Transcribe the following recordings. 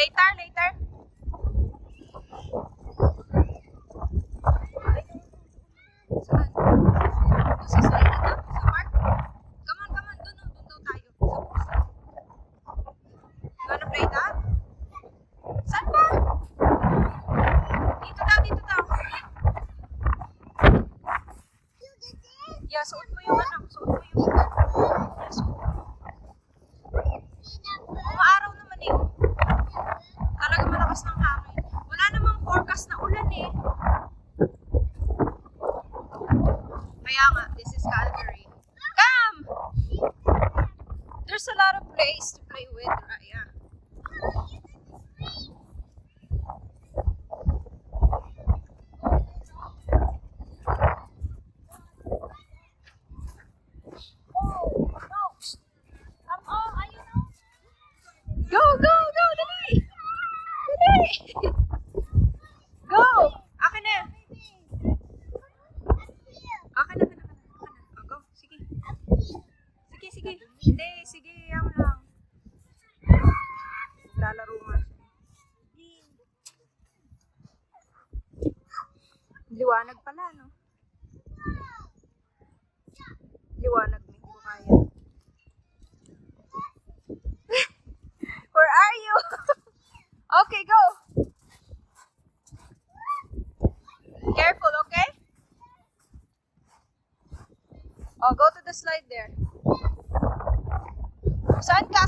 Later, later. Saan? Sa slide na to? Sa park? Come on, come on. Doon daw tayo. You wanna play that? Saan ba? Dito daw. Yeah, suot mo yung ano. Suot mo yung... Yeah, suot mo. Umaaraw naman eh. Talaga malakas ng hangin. Wala namang forecast na ulan eh. Kaya nga, this is Calgary. Come! There's a lot of place to play with, Raya. Go, dali! Dali! Go! Akin na! Akin na. Oh, go, sige. Sige. Hindi, sige, yan lang. Lalaro nga. Liwanag pala, no? Liwanag, hindi ko kaya. Where are you? Okay, go. Careful, okay? Oh, go to the slide there. Saan ka?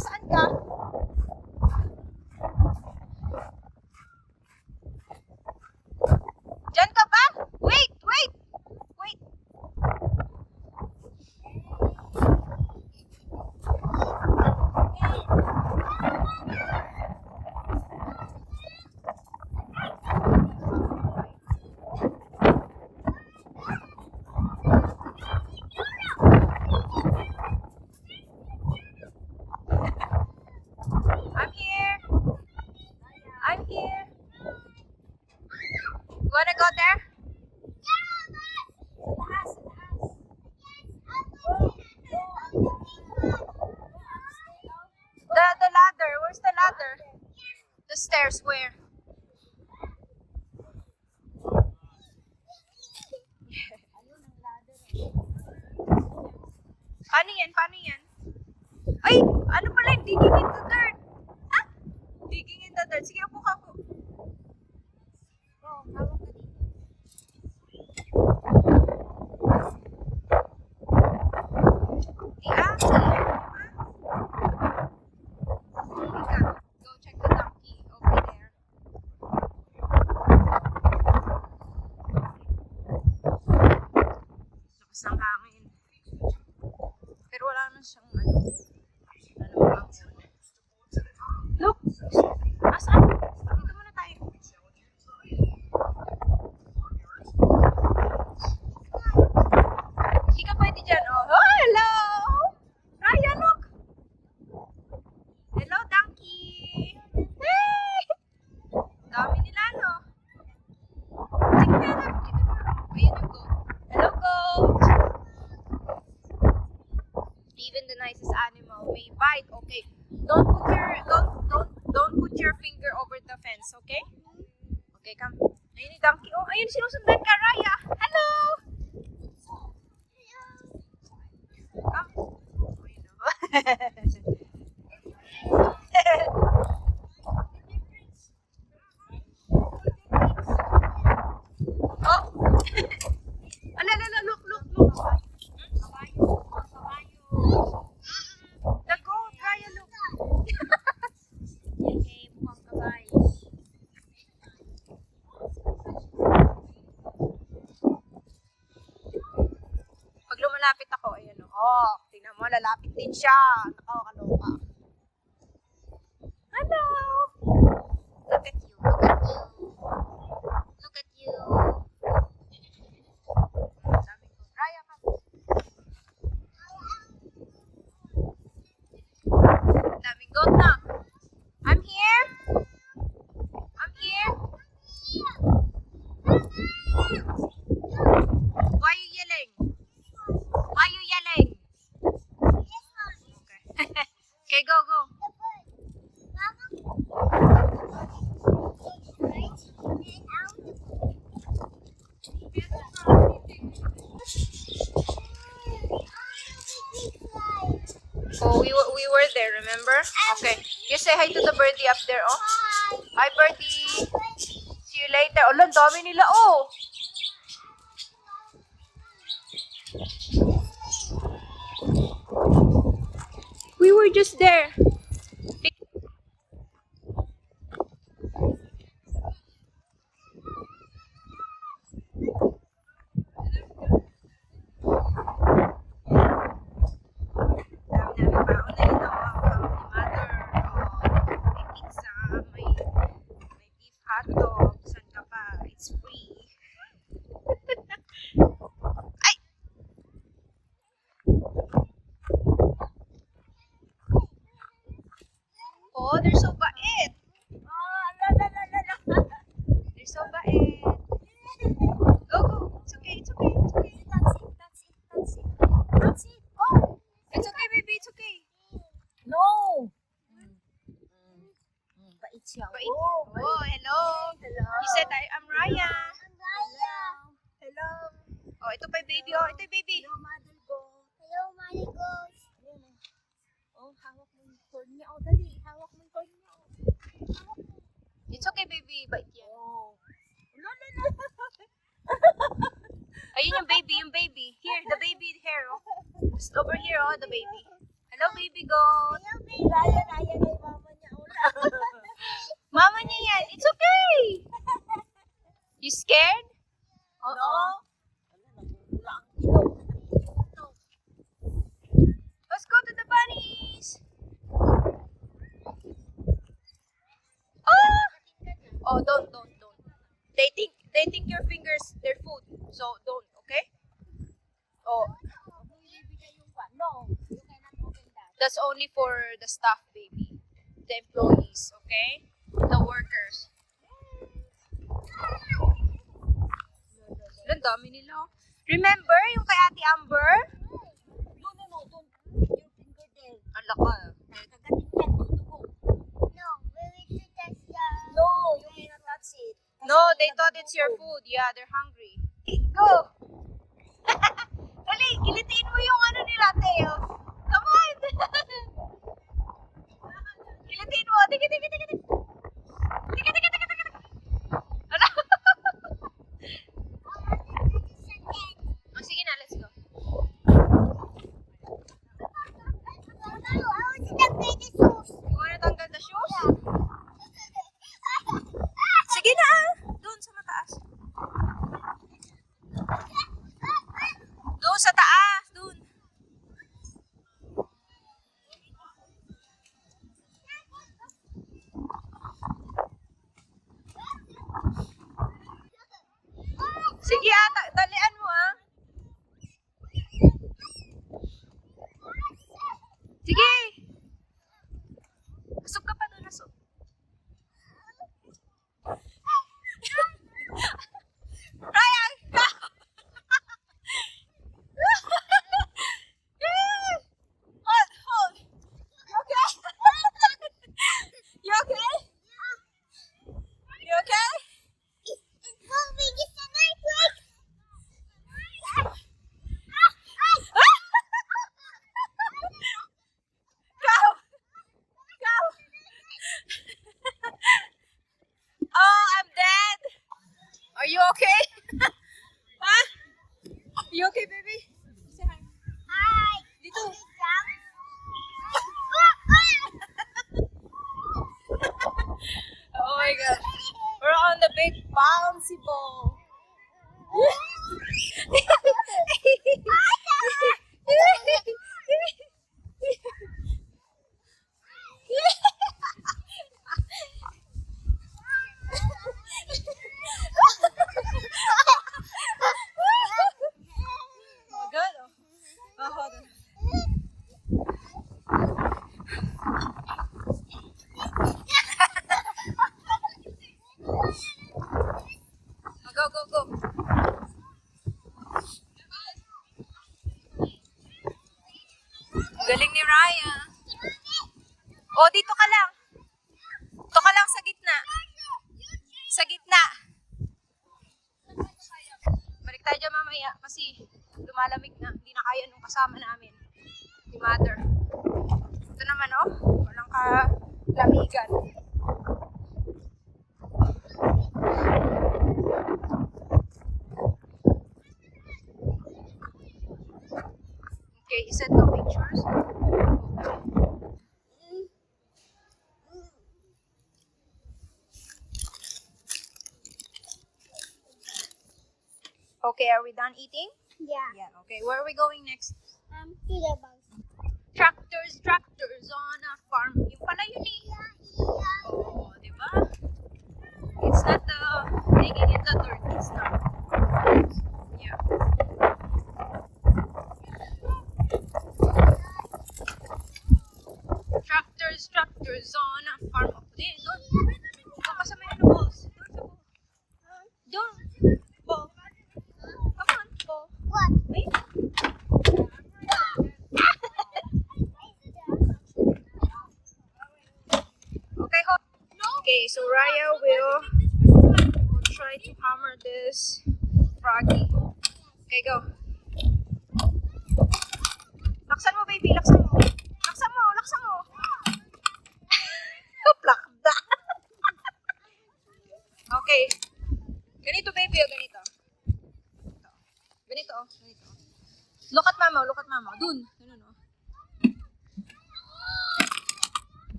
Diyan ka ba? Wait. I'm here. You wanna go there? The ladder. Where's the ladder? The stairs where? Paano yan? Ay! Ano pala? Digging in the dirt. Ah! Digging in the dirt. Sige, upo ka po. Go check the donkey over there. Lakas ng hangin. Pero wala naman siyang Look! Asaan? Dito muna tayo. Hindi ka pwede dyan, oh. Oh, hello! Raya, look! Hello, donkey! Hey! Dami nila, no? Sige na. Ayun yung goat. Hello, goat! Even the nicest animal may bite. Okay, don't put your finger over the fence, okay? Okay, come. Ayun yung donkey. Oh, ayun sinusundan ka, Raya. Hello. Come. Ayun oh. Oh. Alala, look. The goat, Raya, look. Pag lumalapit ako, ayan o. Oh, tingnan mo, lalapit din siya. Nakakaloka. Hello! Look at you. Raya, come. Daming goat na. I'm here. Why are you yelling? Okay. Remember? Okay. You say hi to the birdie up there, oh. Hi, birdie. See you later. Oh, ang dami nila, oh. We were just there. Dami namin baon na ito. Mother. May pizza. May beef hotdog. Saan ka pa? It's free. Ay! Oh, they're so bait. They're so bait. Go, go. It's okay, it's okay, it's okay. It's okay, baby, it's okay. No! Bait siya. Bait. Oh, hello. You said I'm Raya. Hello. Oh, ito pa yung baby, oh. Ito yung baby. Hello, Mother Ghost. Oh, hawak mo yung corn niya. Oh, dali. Hawak mo yung corn niya. It's okay, baby. Bait yan. Oh. Ayun yung baby, yung baby. Here, the baby here, oh. Just over here, oh, the baby. Hello, baby goat. Raya na yung mama niya. Mama niya yan. It's okay. You scared? No. Let's go to the bunnies. Oh! Oh, don't. They think your fingers, their food. So don't, okay? Oh, No. You cannot open that. that's only for the staff, baby. The employees, okay? The workers. Ang dami nila. Remember yung kay Ate Amber? No. Don't. Your finger there. Ang laka. Kagatin yan. Tutugo. No. No, you cannot touch it. No, they thought it's your food. Yeah, they're hungry. Go! Dali, kilitiin mo yung ano nila, tail. Come on! Kilitiin mo. Tiki. Ano? Oh, sige na, let's go. You wanna tanggal the shoes? Sige na, doon sa mataas. Doon sa taas, doon. Sige ata, dalian mo ah. Sige. Asok ka pa doon, asok. Ryan, go! Hold. You okay? You okay? You okay? Go! Oh, I'm dead. Are you okay? Huh? You okay, baby? Say hi. Dito. Oh my god. We're on the big bouncy ball. Oh, good. Oh, hold on. Oh, go. Galing ni Raya. Oh, dito ka lang. Dito ka lang sa gitna. Sa gitna. Balik tayo dyan mamaya kasi lumalamig na. Hindi na kaya nung kasama namin. Ni Mother. Ito naman, oh. Walang kalamigan. Okay, he said no pictures. Okay, are we done eating? Yeah. Yeah. Okay, where are we going next? To the bus. Tractors on a farm. Yung pala yun eh. Oh, di ba? It's not the digging in the dirt. It's not. Yeah. Tractors on a farm. Oh, don't pa sa may ano, balls. Don't. Ball. Come on, ball. What? Wait. Okay, hold. Okay, so Raya will try to hammer this froggy. Okay, go. Laksan mo, baby. Laksan mo. Laksan mo. Laksan mo. Plakda. Okay. Ganito, baby. O, ganito. Ganito, oh. Ganito. Look at mama. Look at mama. Dun. Ganun, oh.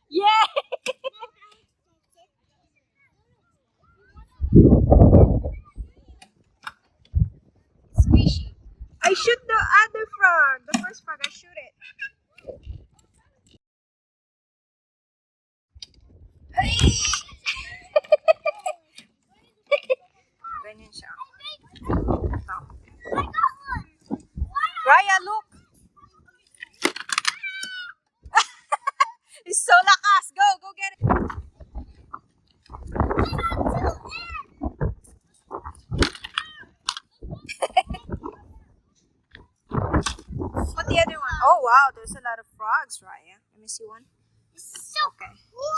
Yay! Squishy. I shoot the other frog. The first frog, I shoot it. Hey! Ganyan siya. Ito. Raya, look! It's so lakas. Go, go get it. Put the other one. Oh wow, there's a lot of frogs, Raya. Let me see one. So Okay. cool.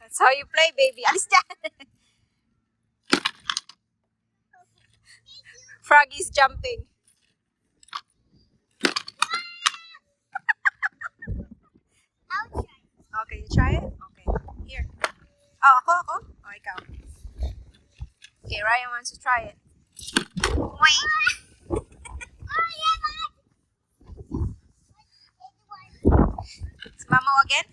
That's how you play, baby. Alis dyan. Froggy's jumping. I'll try. Okay, you try it? Okay. Here. Oh, ako? Oh, ikaw. Okay, Ryan wants to try it. Wait. Mama again?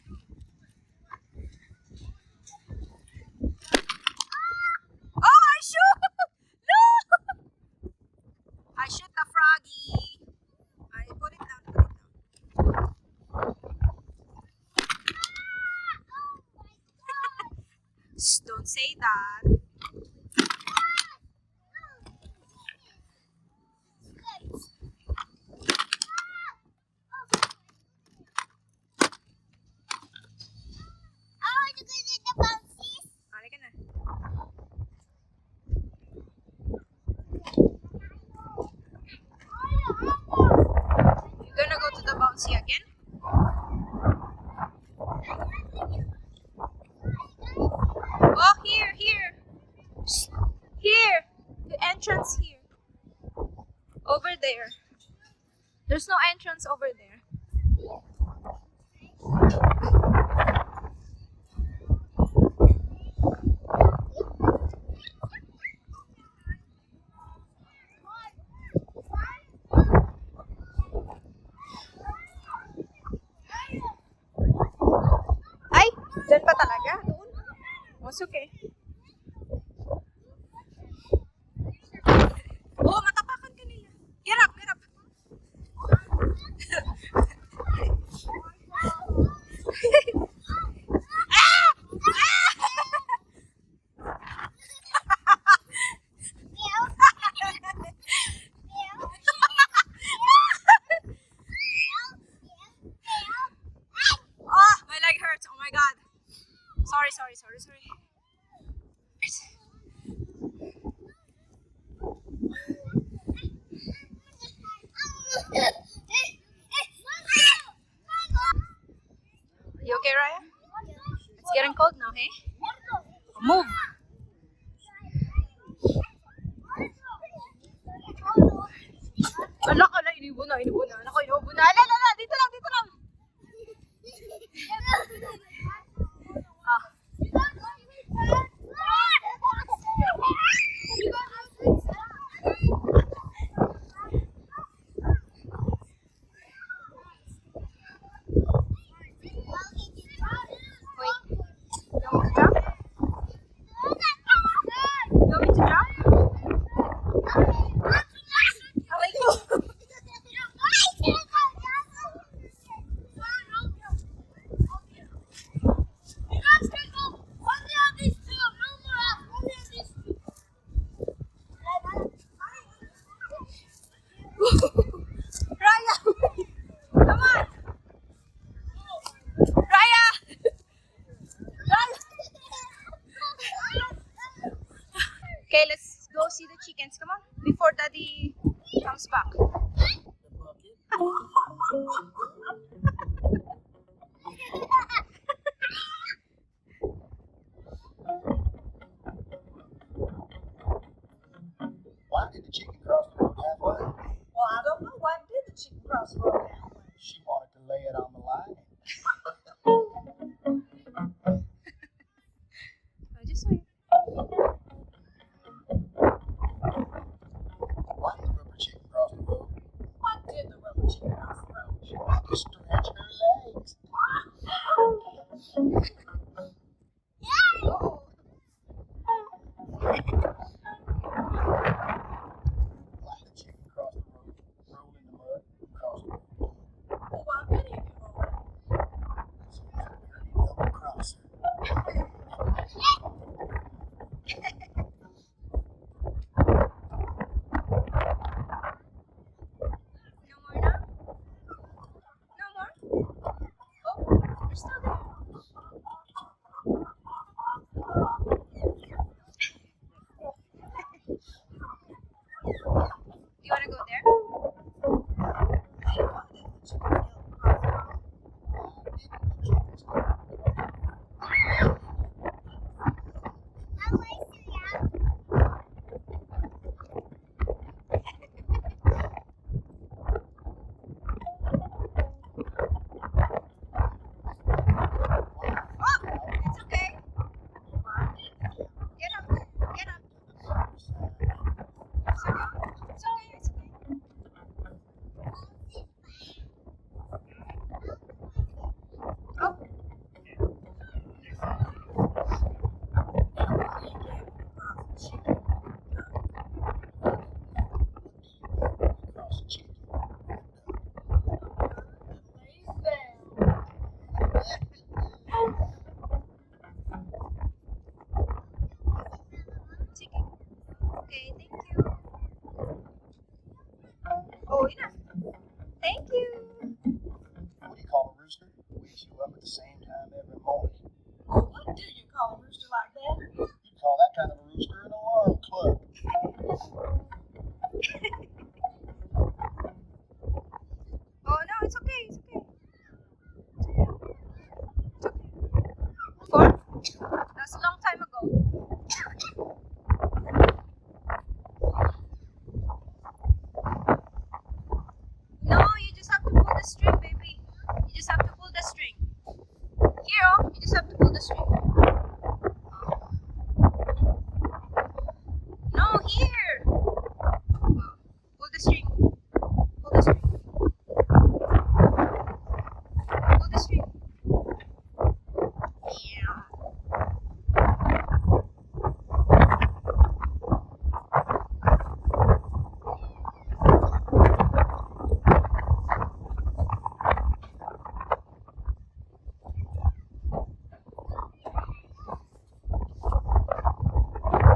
Oh, I shoot! No! I shoot the froggy. I put it down. Put it down. Shh, don't say that. Halika na. You gonna go to the bouncy again? Oh, here, here. Shh. Here. The entrance here. Over there. There's no entrance over there. Ay, dyan pa talaga? Doon? Masok eh. Oh, matapakan ka nila. Get up, get up. Oh, my leg hurts. Oh my god. Sorry. You okay, Raya? It's getting cold now, hey? Move. Ala ka na, inibo na. Anak ko, inibo na. Ala, dito lang. Ah. Wait. You want me to jump? You want me to jump? Aray ko. Raya! Come on! Raya! Okay, let's go see the chickens. Come on. Before Daddy comes back. Why did the chicken cross the road halfway? Well, I don't know. Why did the chicken cross the road halfway? She wanted to lay it on the line. Just wait. Why did the rubber chicken cross the road? Why did the rubber chicken cross the road? She wanted to stretch her legs. Why did the chicken cross the road? Roll in the mud, cross the road. Well, why did he do all that? She was a dirty double crosser. No more now? No more? Oh, you're still there. Do you want to go there? Why did the chicken cross the road? Why didn't the chickens cross the road? Oh, it's okay. Get up. It's okay. Oh, Cross the chicken. chicken. Okay, thank you. Oh, enough. Thank you. What do you call a rooster? Wakes you up at the same time every morning. Well, what do you call a rooster like that? You call that kind of a rooster an alarm clock. Oh, no, it's okay. Before? That's a long time ago. No, you just have to pull the string, baby. You just have to pull the string. Here, oh, you just have to pull the string. No, here. Oh, pull the string. Pull the string. Pull the string. Yeah.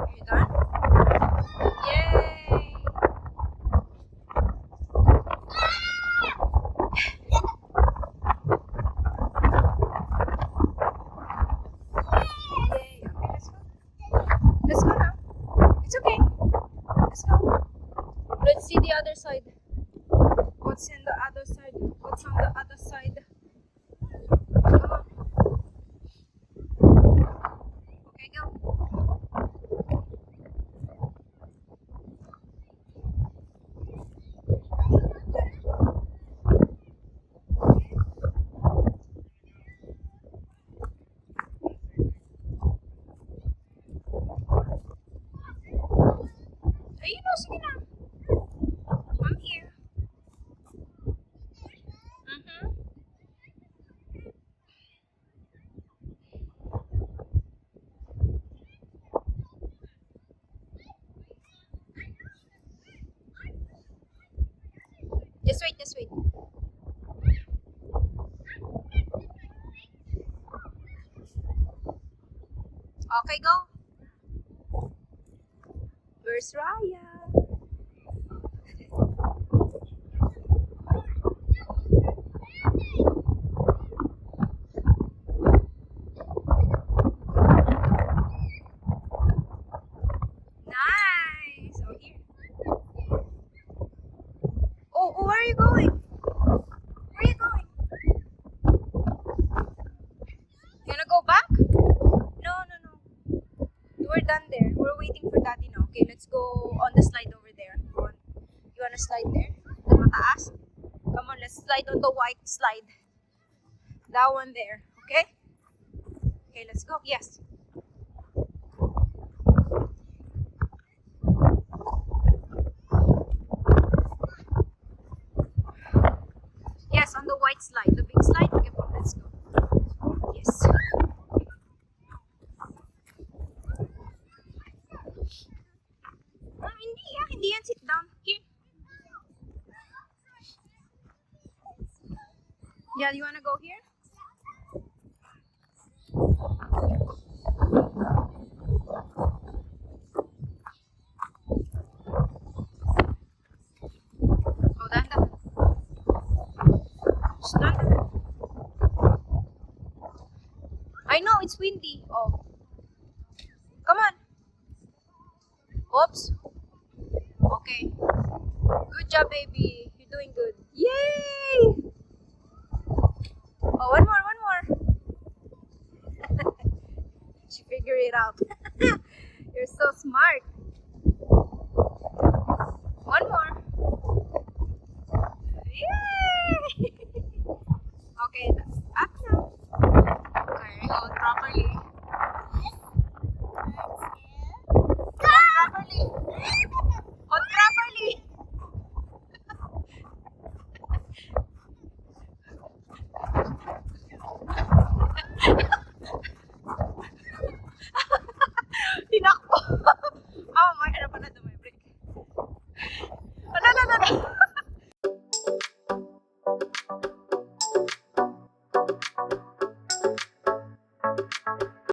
You done? Yay! Yay! Okay, let's go. Let's go now. It's okay. Let's go. Let's see the other side. What's in the other side? What's on the other side? Come on. Okay, go. Ayun o, sige na. I'm here. Mm-hmm. Just wait, just wait. Okay, go. Where's Raya? Nice. Oh, here. Oh, where are you going? Where are you going? You wanna go back? No, no, no. We're done there. We're waiting for Daddy now. Okay, let's go on the slide over there. You wanna slide there? The mataas? Come on, let's slide on the white slide. That one there. Okay? Okay, let's go. Yes. Yes, on the white slide. The big slide. Okay, well, let's go. Yes. Hindi yan. Sit down. Here. Yeah, you wanna go here? Oh, dahan-dahan. Just dahan-dahan. I know, it's windy. Oh. Come on. Oops. Okay. Good job, baby. You're doing good. Yay! Oh, one more. She figured it out. You're so smart.